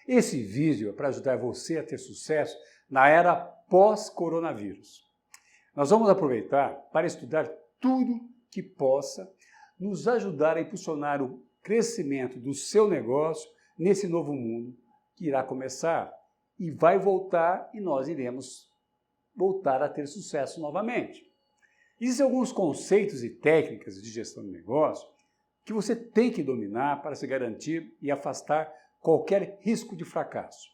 Esse vídeo é para ajudar você a ter sucesso na era pós-coronavírus. Nós vamos aproveitar para estudar tudo que possa nos ajudar a impulsionar o crescimento do seu negócio nesse novo mundo que irá começar e vai voltar e nós iremos voltar a ter sucesso novamente. Existem alguns conceitos e técnicas de gestão de negócio que você tem que dominar para se garantir e afastar qualquer risco de fracasso.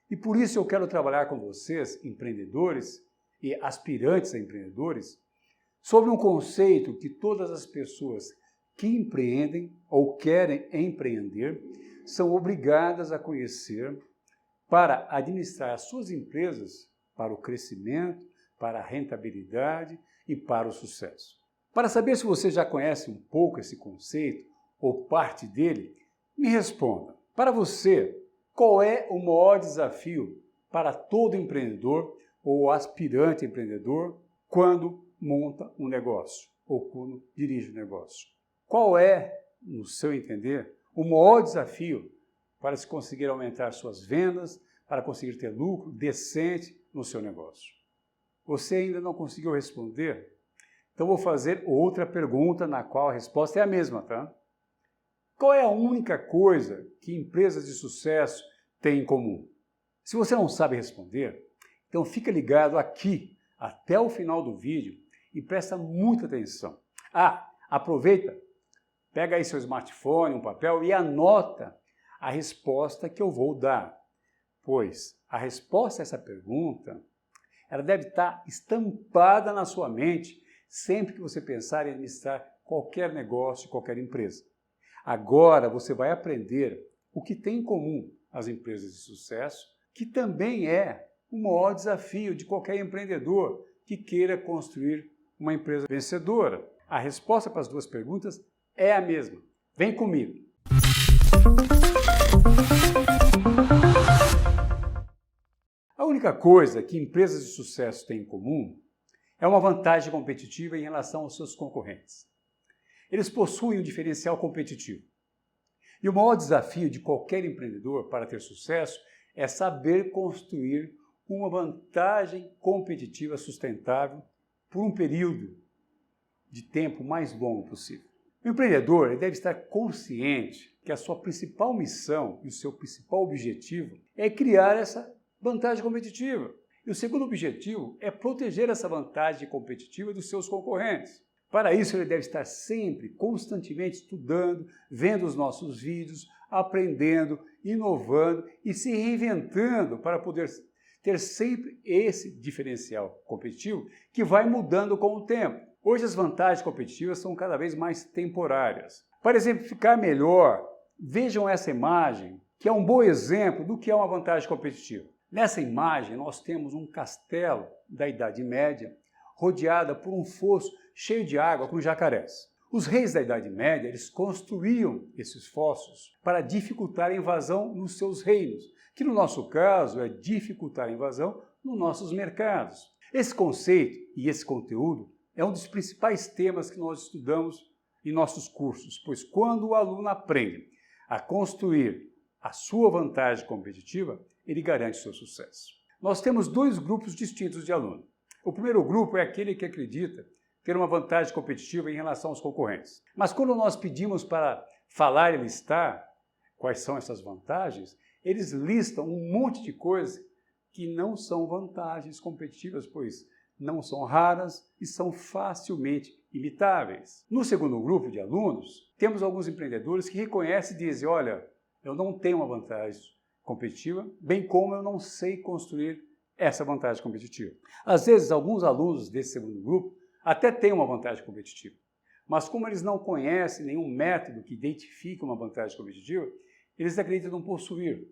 E por isso eu quero trabalhar com vocês, empreendedores e aspirantes a empreendedores, sobre um conceito que todas as pessoas que empreendem ou querem empreender são obrigadas a conhecer para administrar as suas empresas para o crescimento, para a rentabilidade e para o sucesso. Para saber se você já conhece um pouco esse conceito ou parte dele, me responda. Para você, qual é o maior desafio para todo empreendedor ou aspirante empreendedor quando monta um negócio ou quando dirige um negócio? Qual é, no seu entender, o maior desafio para se conseguir aumentar suas vendas, para conseguir ter lucro decente no seu negócio? Você ainda não conseguiu responder? Então vou fazer outra pergunta na qual a resposta é a mesma, tá? Qual é a única coisa que empresas de sucesso têm em comum? Se você não sabe responder, então fica ligado aqui até o final do vídeo e presta muita atenção. Aproveita, pega aí seu smartphone, um papel e anota a resposta que eu vou dar, pois a resposta a essa pergunta ela deve estar estampada na sua mente sempre que você pensar em administrar qualquer negócio, qualquer empresa. Agora você vai aprender o que tem em comum as empresas de sucesso, que também é o maior desafio de qualquer empreendedor que queira construir uma empresa vencedora. A resposta para as duas perguntas é a mesma. Vem comigo! A única coisa que empresas de sucesso têm em comum é uma vantagem competitiva em relação aos seus concorrentes. Eles possuem um diferencial competitivo. E o maior desafio de qualquer empreendedor para ter sucesso é saber construir uma vantagem competitiva sustentável por um período de tempo mais longo possível. O empreendedor deve estar consciente que a sua principal missão e o seu principal objetivo é criar essa vantagem competitiva. E o segundo objetivo é proteger essa vantagem competitiva dos seus concorrentes. Para isso, ele deve estar sempre, constantemente estudando, vendo os nossos vídeos, aprendendo, inovando e se reinventando para poder ter sempre esse diferencial competitivo que vai mudando com o tempo. Hoje as vantagens competitivas são cada vez mais temporárias. Para exemplificar melhor, vejam essa imagem, que é um bom exemplo do que é uma vantagem competitiva. Nessa imagem, nós temos um castelo da Idade Média, rodeada por um fosso cheio de água com jacarés. Os reis da Idade Média, eles construíam esses fossos para dificultar a invasão nos seus reinos, que no nosso caso é dificultar a invasão nos nossos mercados. Esse conceito e esse conteúdo é um dos principais temas que nós estudamos em nossos cursos, pois quando o aluno aprende a construir a sua vantagem competitiva, ele garante seu sucesso. Nós temos dois grupos distintos de aluno. O primeiro grupo é aquele que acredita ter uma vantagem competitiva em relação aos concorrentes. Mas quando nós pedimos para falar e listar quais são essas vantagens, eles listam um monte de coisas que não são vantagens competitivas, pois não são raras e são facilmente imitáveis. No segundo grupo de alunos, temos alguns empreendedores que reconhecem e dizem, olha, eu não tenho uma vantagem competitiva, bem como eu não sei construir essa vantagem competitiva. Às vezes, alguns alunos desse segundo grupo até têm uma vantagem competitiva, mas como eles não conhecem nenhum método que identifique uma vantagem competitiva, eles acreditam não possuir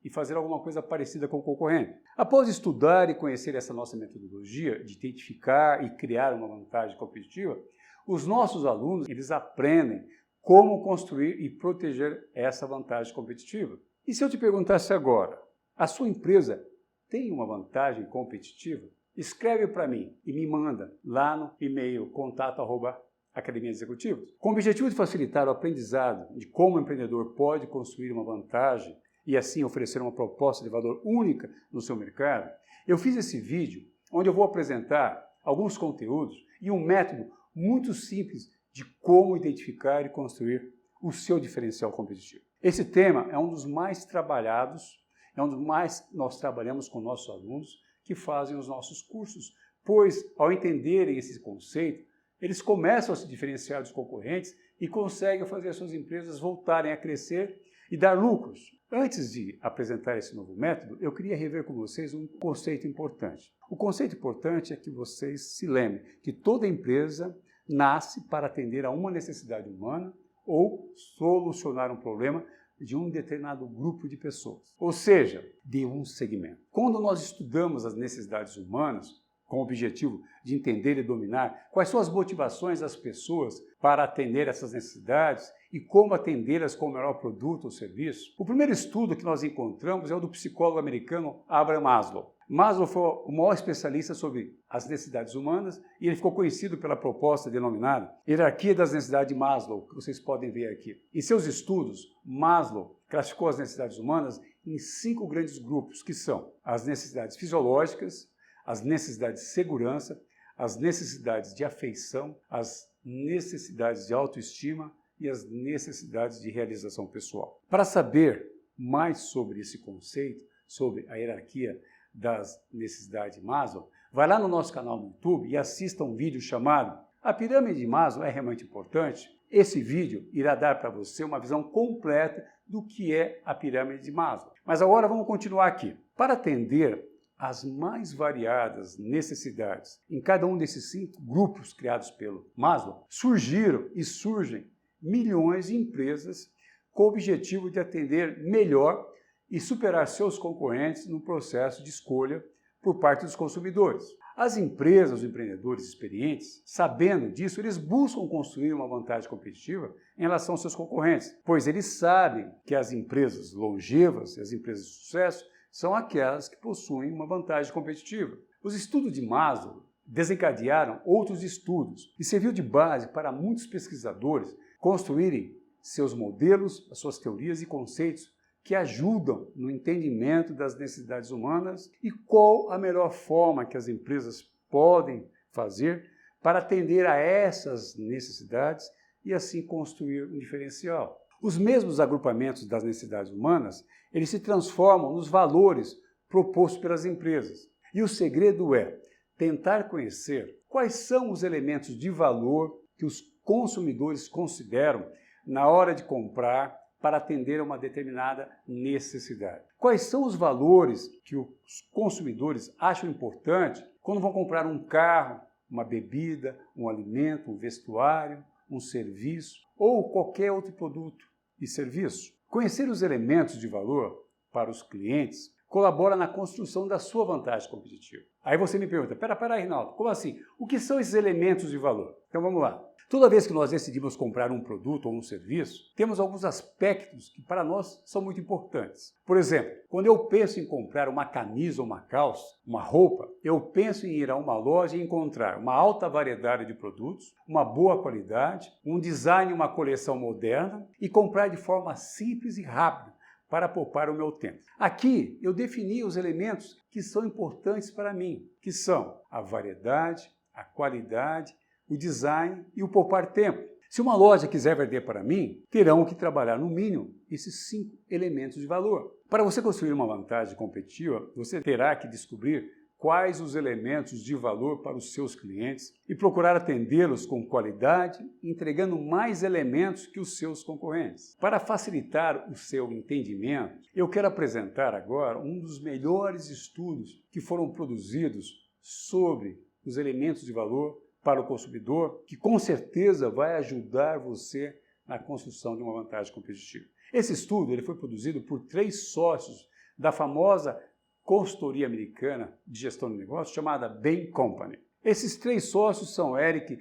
e fazer alguma coisa parecida com o concorrente. Após estudar e conhecer essa nossa metodologia de identificar e criar uma vantagem competitiva, os nossos alunos eles aprendem como construir e proteger essa vantagem competitiva. E se eu te perguntasse agora, a sua empresa tem uma vantagem competitiva? Escreve para mim e me manda lá no e-mail contato@Academia de Executivos. Com o objetivo de facilitar o aprendizado de como o empreendedor pode construir uma vantagem e assim oferecer uma proposta de valor única no seu mercado, eu fiz esse vídeo onde eu vou apresentar alguns conteúdos e um método muito simples de como identificar e construir o seu diferencial competitivo. Esse tema é um dos mais trabalhados, é um dos mais nós trabalhamos com nossos alunos que fazem os nossos cursos, pois ao entenderem esse conceito, eles começam a se diferenciar dos concorrentes e conseguem fazer as suas empresas voltarem a crescer e dar lucros. Antes de apresentar esse novo método, eu queria rever com vocês um conceito importante. O conceito importante é que vocês se lembrem que toda empresa nasce para atender a uma necessidade humana ou solucionar um problema de um determinado grupo de pessoas, ou seja, de um segmento. Quando nós estudamos as necessidades humanas, com o objetivo de entender e dominar quais são as motivações das pessoas para atender essas necessidades e como atendê-las com o melhor produto ou serviço, o primeiro estudo que nós encontramos é o do psicólogo americano Abraham Maslow. Maslow foi o maior especialista sobre as necessidades humanas e ele ficou conhecido pela proposta denominada Hierarquia das Necessidades de Maslow, que vocês podem ver aqui. Em seus estudos, Maslow classificou as necessidades humanas em 5 grandes grupos, que são as necessidades fisiológicas, as necessidades de segurança, as necessidades de afeição, as necessidades de autoestima e as necessidades de realização pessoal. Para saber mais sobre esse conceito, sobre a hierarquia das necessidades de Maslow, vai lá no nosso canal no YouTube e assista um vídeo chamado A Pirâmide de Maslow é realmente importante? Esse vídeo irá dar para você uma visão completa do que é a pirâmide de Maslow. Mas agora vamos continuar aqui. Para atender as mais variadas necessidades em cada um desses 5 grupos criados pelo Maslow, surgiram e surgem milhões de empresas com o objetivo de atender melhor e superar seus concorrentes no processo de escolha por parte dos consumidores. As empresas, os empreendedores experientes, sabendo disso, eles buscam construir uma vantagem competitiva em relação aos seus concorrentes, pois eles sabem que as empresas longevas e as empresas de sucesso são aquelas que possuem uma vantagem competitiva. Os estudos de Maslow desencadearam outros estudos e serviu de base para muitos pesquisadores construírem seus modelos, as suas teorias e conceitos que ajudam no entendimento das necessidades humanas e qual a melhor forma que as empresas podem fazer para atender a essas necessidades e assim construir um diferencial. Os mesmos agrupamentos das necessidades humanas, eles se transformam nos valores propostos pelas empresas. E o segredo é tentar conhecer quais são os elementos de valor que os consumidores consideram na hora de comprar para atender a uma determinada necessidade. Quais são os valores que os consumidores acham importante quando vão comprar um carro, uma bebida, um alimento, um vestuário, um serviço ou qualquer outro produto e serviço? Conhecer os elementos de valor para os clientes colabora na construção da sua vantagem competitiva. Aí você me pergunta, pera, Reinaldo, como assim? O que são esses elementos de valor? Então vamos lá. Toda vez que nós decidimos comprar um produto ou um serviço, temos alguns aspectos que para nós são muito importantes. Por exemplo, quando eu penso em comprar uma camisa ou uma calça, uma roupa, eu penso em ir a uma loja e encontrar uma alta variedade de produtos, uma boa qualidade, um design e uma coleção moderna e comprar de forma simples e rápida para poupar o meu tempo. Aqui eu defini os elementos que são importantes para mim, que são a variedade, a qualidade, o design e o poupar tempo. Se uma loja quiser vender para mim, terão que trabalhar no mínimo esses 5 elementos de valor. Para você construir uma vantagem competitiva, você terá que descobrir quais os elementos de valor para os seus clientes e procurar atendê-los com qualidade, entregando mais elementos que os seus concorrentes. Para facilitar o seu entendimento, eu quero apresentar agora um dos melhores estudos que foram produzidos sobre os elementos de valor para o consumidor, que com certeza vai ajudar você na construção de uma vantagem competitiva. Esse estudo ele foi produzido por 3 sócios da famosa consultoria americana de gestão de negócios chamada Bain Company. Esses 3 sócios são Eric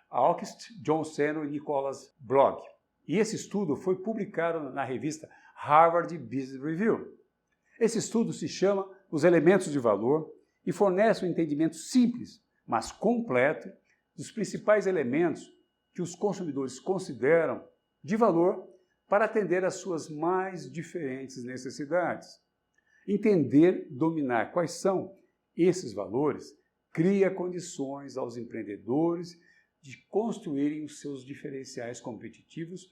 August, John Seno e Nicholas Blog. E esse estudo foi publicado na revista Harvard Business Review. Esse estudo se chama Os Elementos de Valor e fornece um entendimento simples, mas completo, dos principais elementos que os consumidores consideram de valor para atender às suas mais diferentes necessidades. Entender, dominar quais são esses valores, cria condições aos empreendedores de construírem os seus diferenciais competitivos,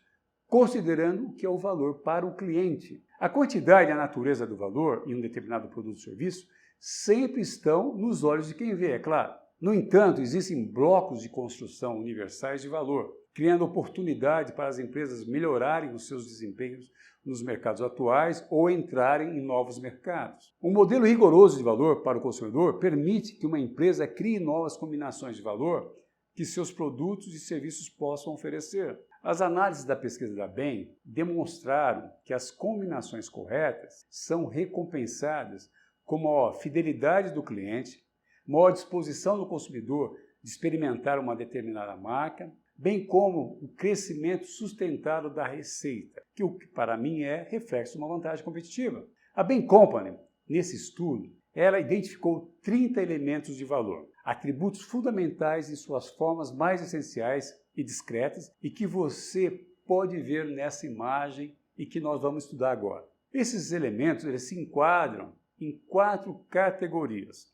considerando o que é o valor para o cliente. A quantidade e a natureza do valor em um determinado produto ou serviço sempre estão nos olhos de quem vê, é claro. No entanto, existem blocos de construção universais de valor, criando oportunidade para as empresas melhorarem os seus desempenhos nos mercados atuais ou entrarem em novos mercados. Um modelo rigoroso de valor para o consumidor permite que uma empresa crie novas combinações de valor que seus produtos e serviços possam oferecer. As análises da pesquisa da Bain demonstraram que as combinações corretas são recompensadas como a fidelidade do cliente, maior disposição do consumidor de experimentar uma determinada marca, bem como o crescimento sustentado da receita, que o que para mim é reflexo de uma vantagem competitiva. A Bain Company, nesse estudo, ela identificou 30 elementos de valor, atributos fundamentais em suas formas mais essenciais e discretas e que você pode ver nessa imagem e que nós vamos estudar agora. Esses elementos eles se enquadram em 4 categorias: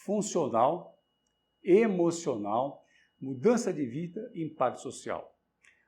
funcional, emocional, mudança de vida e impacto social.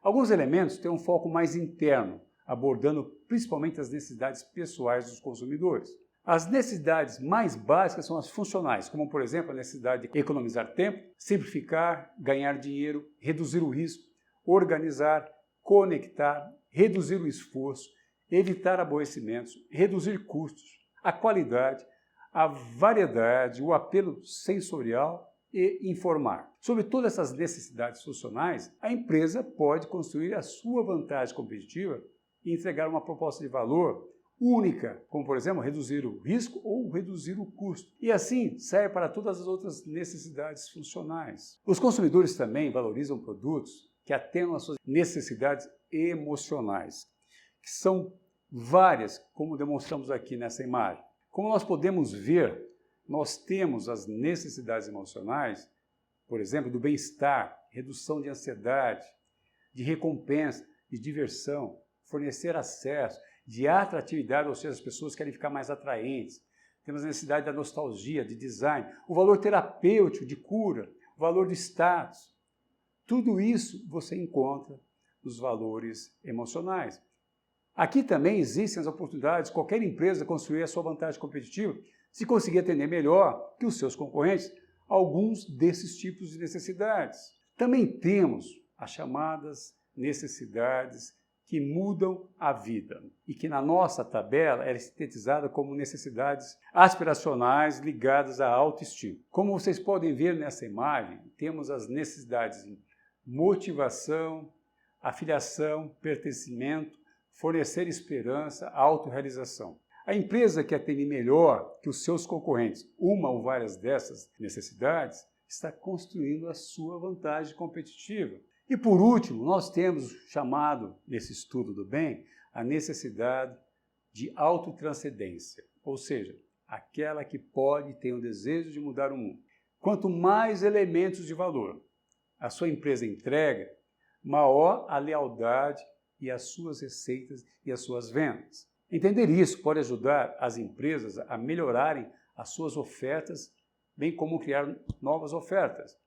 Alguns elementos têm um foco mais interno, abordando principalmente as necessidades pessoais dos consumidores. As necessidades mais básicas são as funcionais, como, por exemplo, a necessidade de economizar tempo, simplificar, ganhar dinheiro, reduzir o risco, organizar, conectar, reduzir o esforço, evitar aborrecimentos, reduzir custos, a qualidade, a variedade, o apelo sensorial e informar. Sobre todas essas necessidades funcionais, a empresa pode construir a sua vantagem competitiva e entregar uma proposta de valor única, como, por exemplo, reduzir o risco ou reduzir o custo. E assim serve para todas as outras necessidades funcionais. Os consumidores também valorizam produtos que atendam às suas necessidades emocionais, que são várias, como demonstramos aqui nessa imagem. Como nós podemos ver, nós temos as necessidades emocionais, por exemplo, do bem-estar, redução de ansiedade, de recompensa, de diversão, fornecer acesso, de atratividade, ou seja, as pessoas querem ficar mais atraentes. Temos a necessidade da nostalgia, de design, o valor terapêutico, de cura, o valor do status. Tudo isso você encontra nos valores emocionais. Aqui também existem as oportunidades de qualquer empresa construir a sua vantagem competitiva se conseguir atender melhor que os seus concorrentes alguns desses tipos de necessidades. Também temos as chamadas necessidades que mudam a vida e que na nossa tabela é sintetizada como necessidades aspiracionais ligadas à autoestima. Como vocês podem ver nessa imagem, temos as necessidades de motivação, afiliação, pertencimento, fornecer esperança, autorrealização. A empresa que atende melhor que os seus concorrentes uma ou várias dessas necessidades está construindo a sua vantagem competitiva. E por último, nós temos chamado, nesse estudo do bem, a necessidade de autotranscendência, ou seja, aquela que pode e tem o desejo de mudar o mundo. Quanto mais elementos de valor a sua empresa entrega, maior a lealdade e as suas receitas e as suas vendas. Entender isso pode ajudar as empresas a melhorarem as suas ofertas, bem como criar novas ofertas,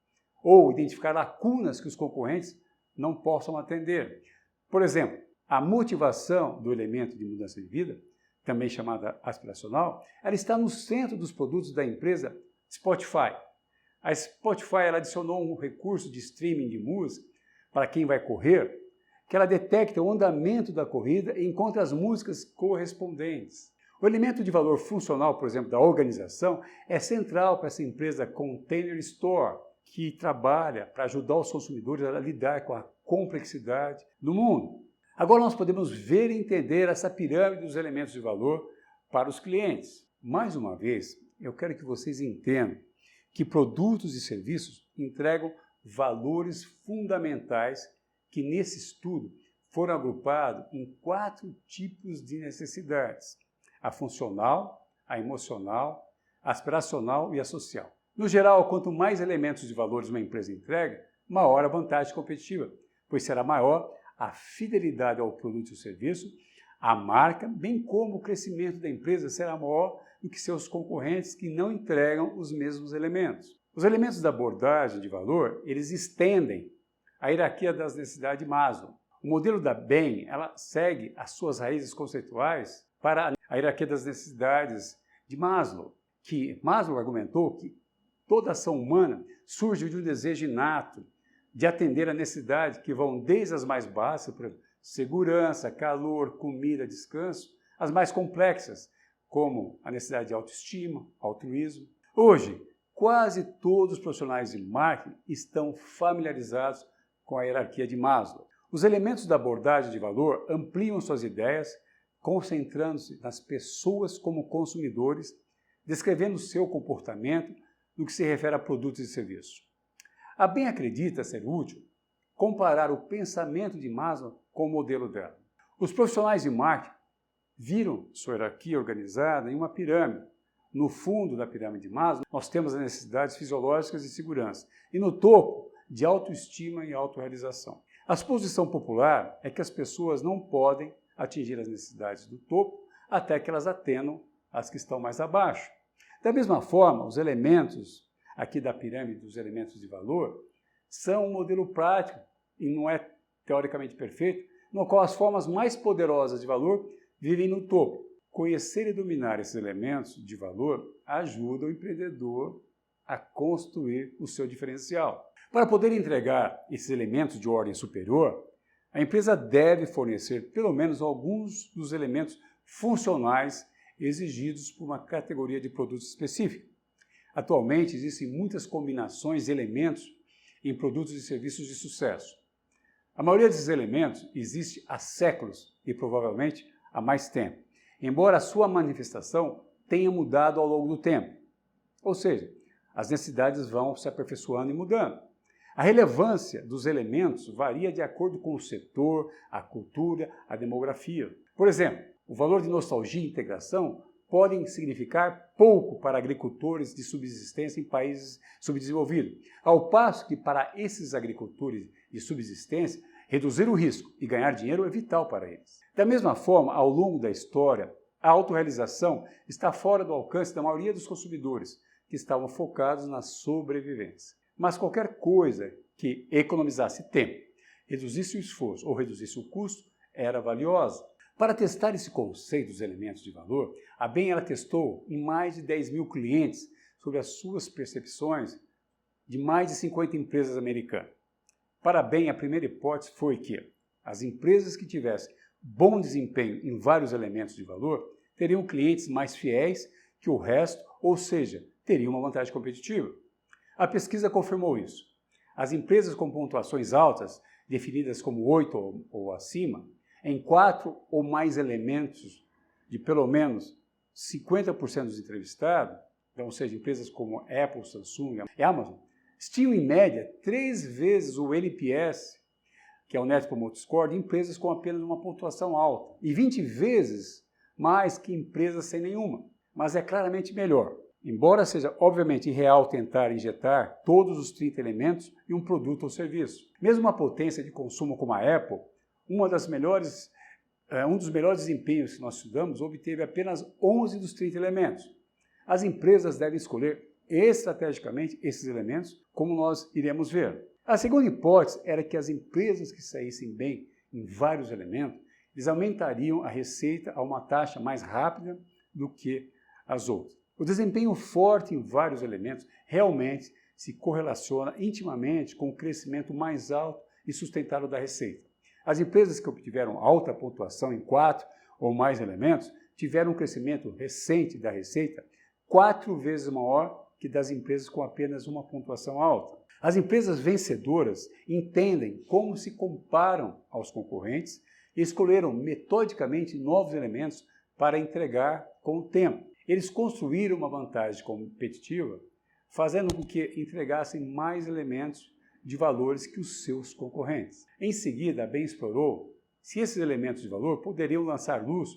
ou identificar lacunas que os concorrentes não possam atender. Por exemplo, a motivação do elemento de mudança de vida, também chamada aspiracional, ela está no centro dos produtos da empresa Spotify. A Spotify ela adicionou um recurso de streaming de música para quem vai correr, que ela detecta o andamento da corrida e encontra as músicas correspondentes. O elemento de valor funcional, por exemplo, da organização, é central para essa empresa Container Store, que trabalha para ajudar os consumidores a lidar com a complexidade do mundo. Agora nós podemos ver e entender essa pirâmide dos elementos de valor para os clientes. Mais uma vez, eu quero que vocês entendam que produtos e serviços entregam valores fundamentais que nesse estudo foram agrupados em 4 tipos de necessidades: a funcional, a emocional, a aspiracional e a social. No geral, quanto mais elementos de valores uma empresa entrega, maior a vantagem competitiva, pois será maior a fidelidade ao produto e serviço, a marca, bem como o crescimento da empresa será maior do que seus concorrentes que não entregam os mesmos elementos. Os elementos da abordagem de valor, eles estendem a hierarquia das necessidades de Maslow. O modelo da Bain, ela segue as suas raízes conceituais para a hierarquia das necessidades de Maslow, que Maslow argumentou que toda ação humana surge de um desejo inato de atender a necessidades que vão desde as mais básicas, por exemplo, segurança, calor, comida, descanso, as mais complexas, como a necessidade de autoestima, altruísmo. Hoje, quase todos os profissionais de marketing estão familiarizados com a hierarquia de Maslow. Os elementos da abordagem de valor ampliam suas ideias, concentrando-se nas pessoas como consumidores, descrevendo seu comportamento no que se refere a produtos e serviços. A Bain acredita ser útil comparar o pensamento de Maslow com o modelo dela. Os profissionais de marketing viram sua hierarquia organizada em uma pirâmide. No fundo da pirâmide de Maslow, nós temos as necessidades fisiológicas de segurança e no topo, de autoestima e autorrealização. A suposição popular é que as pessoas não podem atingir as necessidades do topo até que elas atendam as que estão mais abaixo. Da mesma forma, os elementos aqui da pirâmide dos elementos de valor são um modelo prático e não é teoricamente perfeito, no qual as formas mais poderosas de valor vivem no topo. Conhecer e dominar esses elementos de valor ajuda o empreendedor a construir o seu diferencial. Para poder entregar esses elementos de ordem superior, a empresa deve fornecer pelo menos alguns dos elementos funcionais exigidos por uma categoria de produtos específica. Atualmente, existem muitas combinações de elementos em produtos e serviços de sucesso. A maioria desses elementos existe há séculos e provavelmente há mais tempo, embora a sua manifestação tenha mudado ao longo do tempo. Ou seja, as necessidades vão se aperfeiçoando e mudando. A relevância dos elementos varia de acordo com o setor, a cultura, a demografia. Por exemplo, o valor de nostalgia e integração podem significar pouco para agricultores de subsistência em países subdesenvolvidos, ao passo que para esses agricultores de subsistência, reduzir o risco e ganhar dinheiro é vital para eles. Da mesma forma, ao longo da história, a autorrealização está fora do alcance da maioria dos consumidores, que estavam focados na sobrevivência. Mas qualquer coisa que economizasse tempo, reduzisse o esforço ou reduzisse o custo, era valiosa. Para testar esse conceito dos elementos de valor, a Bain testou em mais de 10 mil clientes sobre as suas percepções de mais de 50 empresas americanas. Para a Bain, a primeira hipótese foi que as empresas que tivessem bom desempenho em vários elementos de valor teriam clientes mais fiéis que o resto, ou seja, teriam uma vantagem competitiva. A pesquisa confirmou isso. As empresas com pontuações altas, definidas como 8 ou acima, em 4 ou mais elementos de pelo menos 50% dos entrevistados, então, ou seja, empresas como Apple, Samsung e Amazon, tinham em média 3 vezes o NPS, que é o Net Promoter Score, de empresas com apenas uma pontuação alta, e 20 vezes mais que empresas sem nenhuma. Mas é claramente melhor. Embora seja obviamente irreal tentar injetar todos os 30 elementos em um produto ou serviço. Mesmo uma potência de consumo como a Apple, um dos melhores desempenhos que nós estudamos obteve apenas 11 dos 30 elementos. As empresas devem escolher estrategicamente esses elementos, como nós iremos ver. A segunda hipótese era que as empresas que saíssem bem em vários elementos, eles aumentariam a receita a uma taxa mais rápida do que as outras. O desempenho forte em vários elementos realmente se correlaciona intimamente com o crescimento mais alto e sustentável da receita. As empresas que obtiveram alta pontuação em 4 ou mais elementos tiveram um crescimento recente da receita 4 vezes maior que das empresas com apenas uma pontuação alta. As empresas vencedoras entendem como se comparam aos concorrentes e escolheram metodicamente novos elementos para entregar com o tempo. Eles construíram uma vantagem competitiva, fazendo com que entregassem mais elementos de valores que os seus concorrentes. Em seguida, a Bain explorou se esses elementos de valor poderiam lançar luz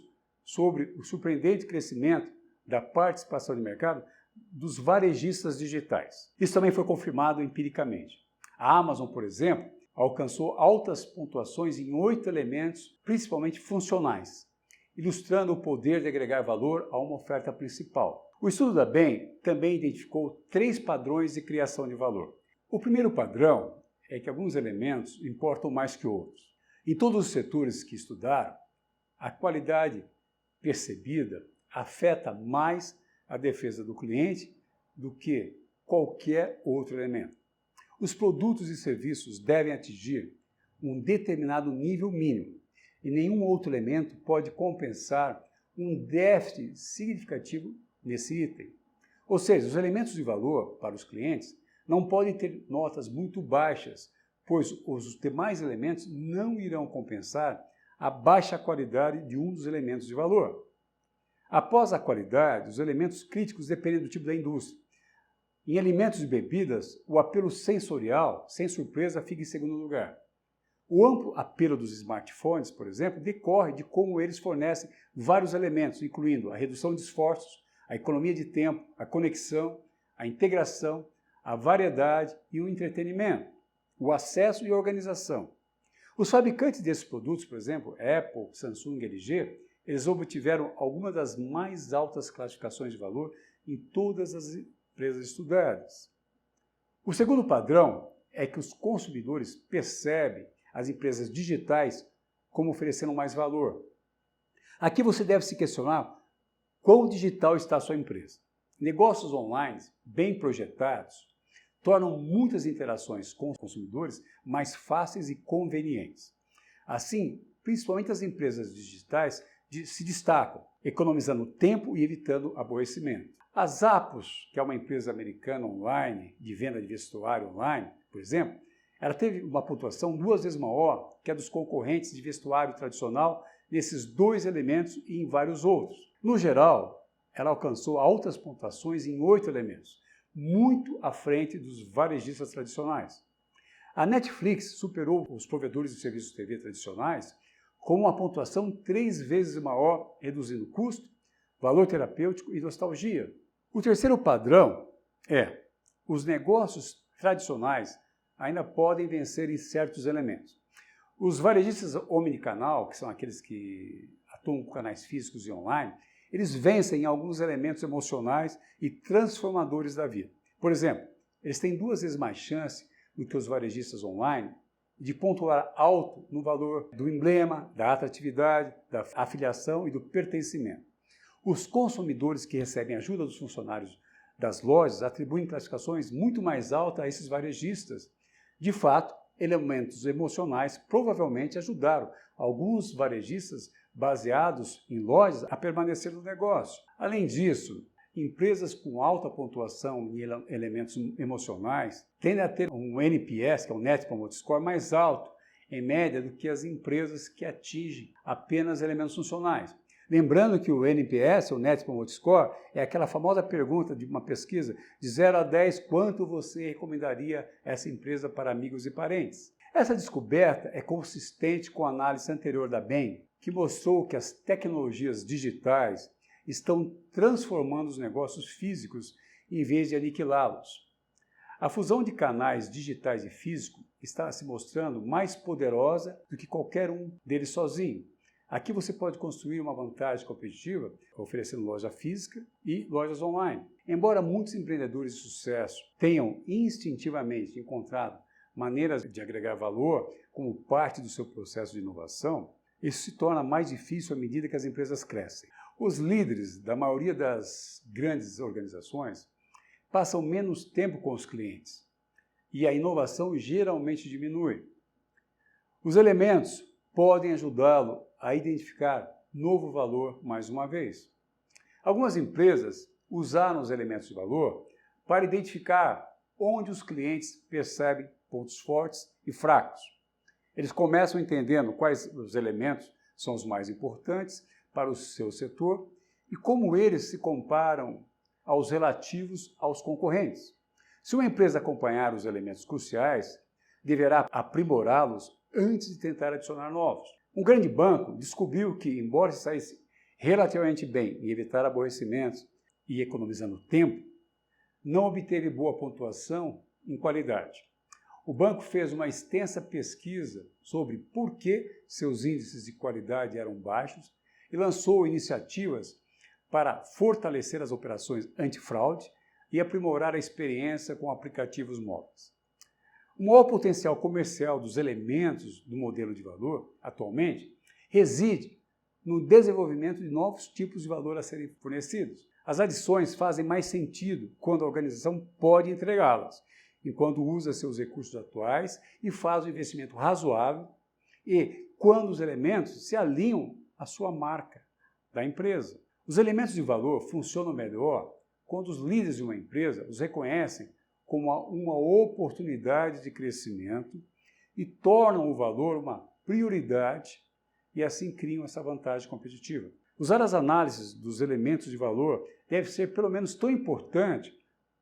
sobre o surpreendente crescimento da participação de mercado dos varejistas digitais. Isso também foi confirmado empiricamente. A Amazon, por exemplo, alcançou altas pontuações em 8 elementos, principalmente funcionais, ilustrando o poder de agregar valor a uma oferta principal. O estudo da Bain também identificou 3 padrões de criação de valor. O primeiro padrão é que alguns elementos importam mais que outros. Em todos os setores que estudaram, a qualidade percebida afeta mais a defesa do cliente do que qualquer outro elemento. Os produtos e serviços devem atingir um determinado nível mínimo e nenhum outro elemento pode compensar um déficit significativo nesse item. Ou seja, os elementos de valor para os clientes não podem ter notas muito baixas, pois os demais elementos não irão compensar a baixa qualidade de um dos elementos de valor. Após a qualidade, os elementos críticos dependem do tipo da indústria. Em alimentos e bebidas, o apelo sensorial, sem surpresa, fica em segundo lugar. O amplo apelo dos smartphones, por exemplo, decorre de como eles fornecem vários elementos, incluindo a redução de esforços, a economia de tempo, a conexão, a integração, a variedade e o entretenimento, o acesso e a organização. Os fabricantes desses produtos, por exemplo, Apple, Samsung e LG, eles obtiveram algumas das mais altas classificações de valor em todas as empresas estudadas. O segundo padrão é que os consumidores percebem as empresas digitais como oferecendo mais valor. Aqui você deve se questionar quão digital está a sua empresa. Negócios online bem projetados tornam muitas interações com os consumidores mais fáceis e convenientes. Assim, principalmente as empresas digitais se destacam, economizando tempo e evitando aborrecimento. A Zappos, que é uma empresa americana online de venda de vestuário online, por exemplo, ela teve uma pontuação 2 vezes maior que a dos concorrentes de vestuário tradicional nesses 2 elementos e em vários outros. No geral, ela alcançou altas pontuações em 8 elementos, muito à frente dos varejistas tradicionais. A Netflix superou os provedores de serviços de TV tradicionais com uma pontuação 3 vezes maior, reduzindo custo, valor terapêutico e nostalgia. O terceiro padrão é: os negócios tradicionais ainda podem vencer em certos elementos. Os varejistas omnicanal, que são aqueles que atuam com canais físicos e online, eles vencem em alguns elementos emocionais e transformadores da vida. Por exemplo, eles têm 2 vezes mais chance do que os varejistas online de pontuar alto no valor do emblema, da atratividade, da afiliação e do pertencimento. Os consumidores que recebem ajuda dos funcionários das lojas atribuem classificações muito mais altas a esses varejistas. De fato, elementos emocionais provavelmente ajudaram alguns varejistas baseados em lojas a permanecer no negócio. Além disso, empresas com alta pontuação em elementos emocionais tendem a ter um NPS, que é o Net Promoter Score, mais alto, em média, do que as empresas que atingem apenas elementos funcionais. Lembrando que o NPS, o Net Promoter Score, é aquela famosa pergunta de uma pesquisa de 0 a 10, quanto você recomendaria essa empresa para amigos e parentes? Essa descoberta é consistente com a análise anterior da Bain, que mostrou que as tecnologias digitais estão transformando os negócios físicos em vez de aniquilá-los. A fusão de canais digitais e físicos está se mostrando mais poderosa do que qualquer um deles sozinho. Aqui você pode construir uma vantagem competitiva oferecendo loja física e lojas online. Embora muitos empreendedores de sucesso tenham instintivamente encontrado maneiras de agregar valor como parte do seu processo de inovação, isso se torna mais difícil à medida que as empresas crescem. Os líderes da maioria das grandes organizações passam menos tempo com os clientes e a inovação geralmente diminui. Os elementos podem ajudá-lo a identificar novo valor mais uma vez. Algumas empresas usaram os elementos de valor para identificar onde os clientes percebem pontos fortes e fracos. Eles começam entendendo quais os elementos são os mais importantes para o seu setor e como eles se comparam aos relativos aos concorrentes. Se uma empresa acompanhar os elementos cruciais, deverá aprimorá-los antes de tentar adicionar novos. Um grande banco descobriu que, embora se saísse relativamente bem em evitar aborrecimentos e economizando tempo, não obteve boa pontuação em qualidade. o banco fez uma extensa pesquisa sobre por que seus índices de qualidade eram baixos e lançou iniciativas para fortalecer as operações antifraude e aprimorar a experiência com aplicativos móveis. O maior potencial comercial dos elementos do modelo de valor, atualmente, reside no desenvolvimento de novos tipos de valor a serem fornecidos. As adições fazem mais sentido quando a organização pode entregá-las, enquanto usa seus recursos atuais e faz um investimento razoável e quando os elementos se alinham à sua marca da empresa. Os elementos de valor funcionam melhor quando os líderes de uma empresa os reconhecem como uma oportunidade de crescimento e tornam o valor uma prioridade e assim criam essa vantagem competitiva. Usar as análises dos elementos de valor deve ser pelo menos tão importante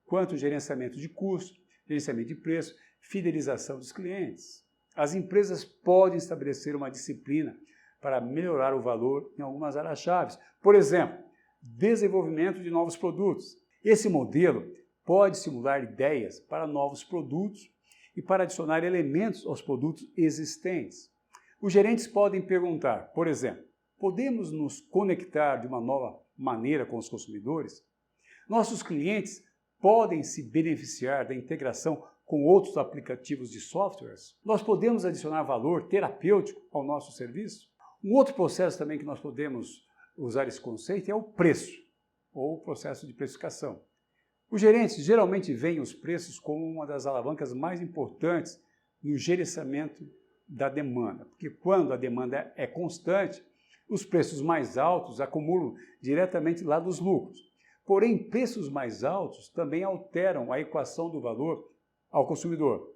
quanto o gerenciamento de custos, gerenciamento de preço, fidelização dos clientes. As empresas podem estabelecer uma disciplina para melhorar o valor em algumas áreas-chave. Por exemplo, desenvolvimento de novos produtos. Esse modelo pode simular ideias para novos produtos e para adicionar elementos aos produtos existentes. Os gerentes podem perguntar, por exemplo, podemos nos conectar de uma nova maneira com os consumidores? Nossos clientes podem se beneficiar da integração com outros aplicativos de softwares? Nós podemos adicionar valor terapêutico ao nosso serviço? Um outro processo também que nós podemos usar esse conceito é o preço, ou o processo de precificação. Os gerentes geralmente veem os preços como uma das alavancas mais importantes no gerenciamento da demanda, porque quando a demanda é constante, os preços mais altos acumulam diretamente lá dos lucros. Porém, preços mais altos também alteram a equação do valor ao consumidor.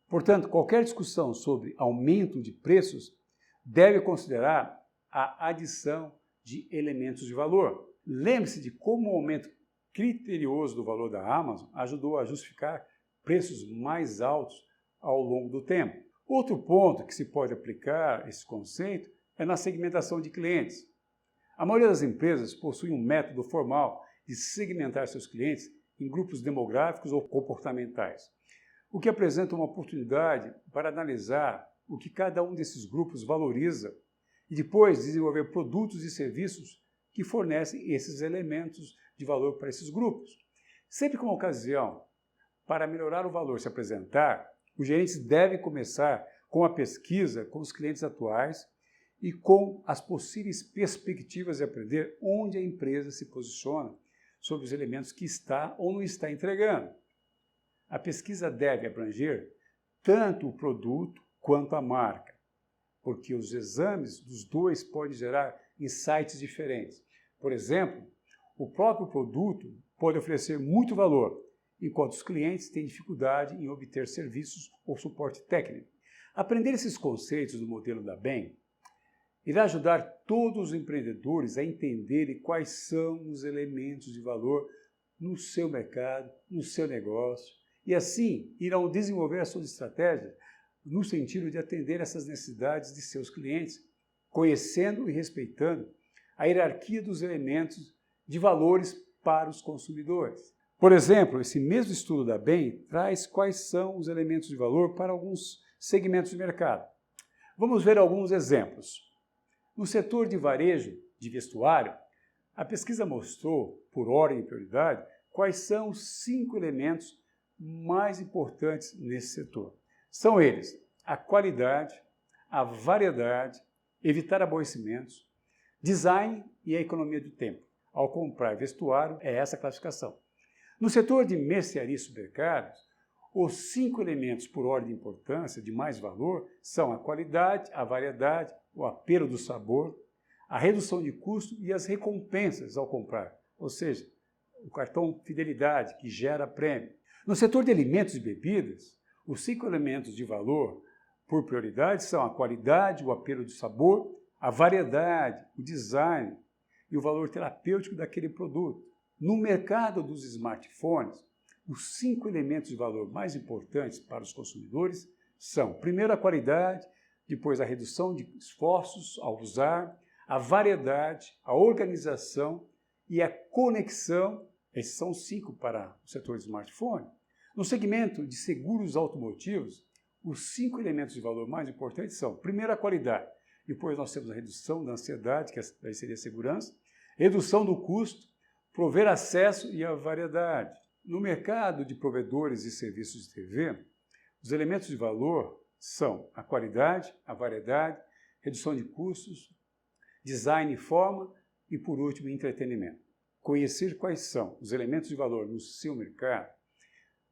Portanto, qualquer discussão sobre aumento de preços deve considerar a adição de elementos de valor. Lembre-se de como o aumento criterioso do valor da Amazon ajudou a justificar preços mais altos ao longo do tempo. Outro ponto que se pode aplicar esse conceito é na segmentação de clientes. A maioria das empresas possui um método formal de segmentar seus clientes em grupos demográficos ou comportamentais, o que apresenta uma oportunidade para analisar o que cada um desses grupos valoriza e depois desenvolver produtos e serviços que fornecem esses elementos de valor para esses grupos. Sempre que uma ocasião para melhorar o valor se apresentar, os gerentes devem começar com a pesquisa com os clientes atuais e com as possíveis perspectivas de aprender onde a empresa se posiciona sobre os elementos que está ou não está entregando. A pesquisa deve abranger tanto o produto quanto a marca, porque os exames dos dois podem gerar insights diferentes. Por exemplo, o próprio produto pode oferecer muito valor, enquanto os clientes têm dificuldade em obter serviços ou suporte técnico. Aprender esses conceitos do modelo da BEM irá ajudar todos os empreendedores a entenderem quais são os elementos de valor no seu mercado, no seu negócio, e assim irão desenvolver as suas estratégias no sentido de atender essas necessidades de seus clientes, conhecendo e respeitando a hierarquia dos elementos de valores para os consumidores. Por exemplo, esse mesmo estudo da BEM traz quais são os elementos de valor para alguns segmentos de mercado. Vamos ver alguns exemplos. No setor de varejo de vestuário, a pesquisa mostrou, por ordem e prioridade, quais são os 5 elementos mais importantes nesse setor. São eles: a qualidade, a variedade, evitar aborrecimentos, design e a economia do tempo. Ao comprar vestuário, é essa a classificação. No setor de mercearia e supermercados, os 5 elementos por ordem de importância de mais valor são a qualidade, a variedade, o apelo do sabor, a redução de custo e as recompensas ao comprar, ou seja, o cartão fidelidade que gera prêmio. No setor de alimentos e bebidas, os 5 elementos de valor por prioridade são a qualidade, o apelo do sabor, a variedade, o design e o valor terapêutico daquele produto. No mercado dos smartphones, os 5 elementos de valor mais importantes para os consumidores são, primeiro, a qualidade, depois a redução de esforços ao usar, a variedade, a organização e a conexão. Esses são os 5 para o setor de smartphone. No segmento de seguros automotivos, Os 5 elementos de valor mais importantes são, primeiro, a qualidade. Depois nós temos a redução da ansiedade, que aí seria a segurança, redução do custo, prover acesso e a variedade. No mercado de provedores e serviços de TV, os elementos de valor são a qualidade, a variedade, redução de custos, design e forma e, por último, entretenimento. Conhecer quais são os elementos de valor no seu mercado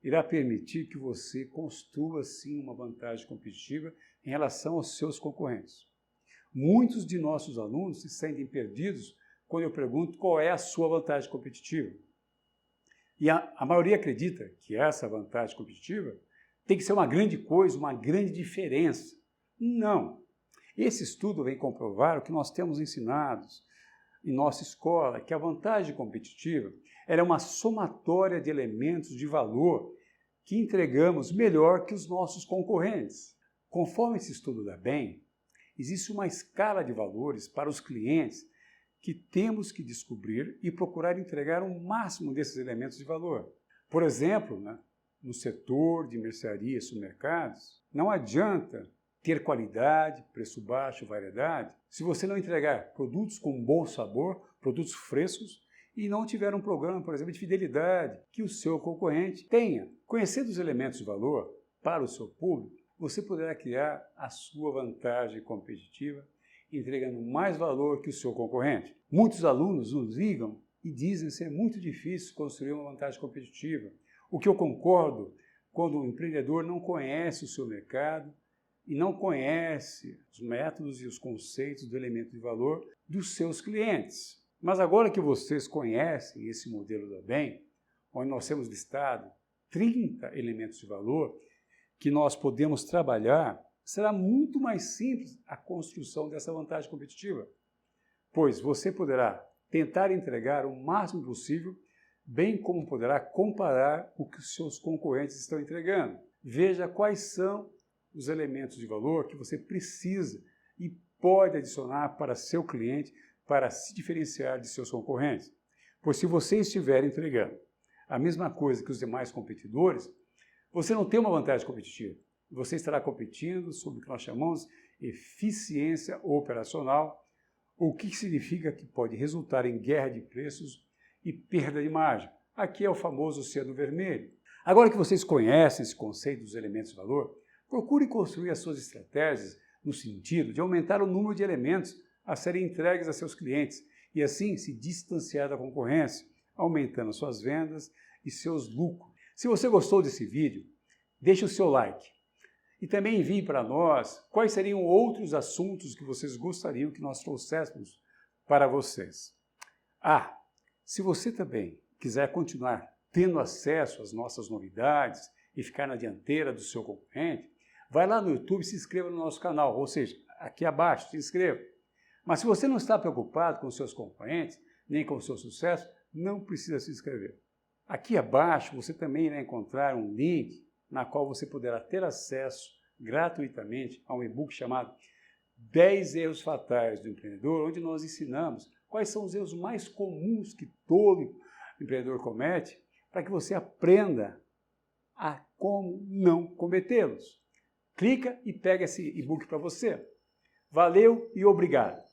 irá permitir que você construa, sim, uma vantagem competitiva em relação aos seus concorrentes. Muitos de nossos alunos se sentem perdidos quando eu pergunto qual é a sua vantagem competitiva. E a maioria acredita que essa vantagem competitiva tem que ser uma grande coisa, uma grande diferença. Não. Esse estudo vem comprovar o que nós temos ensinados em nossa escola, que a vantagem competitiva ela é uma somatória de elementos de valor que entregamos melhor que os nossos concorrentes. Conforme esse estudo dá bem, existe uma escala de valores para os clientes que temos que descobrir e procurar entregar o máximo desses elementos de valor. Por exemplo, no setor de mercearia e supermercados, não adianta ter qualidade, preço baixo, variedade, se você não entregar produtos com bom sabor, produtos frescos, e não tiver um programa, por exemplo, de fidelidade que o seu concorrente tenha. Conhecendo os elementos de valor para o seu público, você poderá criar a sua vantagem competitiva, entregando mais valor que o seu concorrente. Muitos alunos nos ligam e dizem ser muito difícil construir uma vantagem competitiva, o que eu concordo quando o empreendedor não conhece o seu mercado e não conhece os métodos e os conceitos do elemento de valor dos seus clientes. Mas agora que vocês conhecem esse modelo da BEM, onde nós temos listado 30 elementos de valor que nós podemos trabalhar, será muito mais simples a construção dessa vantagem competitiva, pois você poderá tentar entregar o máximo possível, bem como poderá comparar o que os seus concorrentes estão entregando. Veja quais são os elementos de valor que você precisa e pode adicionar para seu cliente para se diferenciar de seus concorrentes. Pois se você estiver entregando a mesma coisa que os demais competidores, você não tem uma vantagem competitiva. Você estará competindo sobre o que nós chamamos de eficiência operacional, o que significa que pode resultar em guerra de preços e perda de margem. Aqui é o famoso oceano vermelho. Agora que vocês conhecem esse conceito dos elementos de valor, procure construir as suas estratégias no sentido de aumentar o número de elementos a serem entregues a seus clientes e assim se distanciar da concorrência, aumentando suas vendas e seus lucros. Se você gostou desse vídeo, deixe o seu like e também envie para nós quais seriam outros assuntos que vocês gostariam que nós trouxéssemos para vocês. Se você também quiser continuar tendo acesso às nossas novidades e ficar na dianteira do seu concorrente, vai lá no YouTube e se inscreva no nosso canal, ou seja, aqui abaixo, se inscreva. Mas se você não está preocupado com os seus concorrentes, nem com o seu sucesso, não precisa se inscrever. Aqui abaixo você também irá encontrar um link na qual você poderá ter acesso gratuitamente a um e-book chamado 10 erros fatais do empreendedor, onde nós ensinamos quais são os erros mais comuns que todo empreendedor comete, para que você aprenda a como não cometê-los. Clica e pega esse e-book para você. Valeu e obrigado!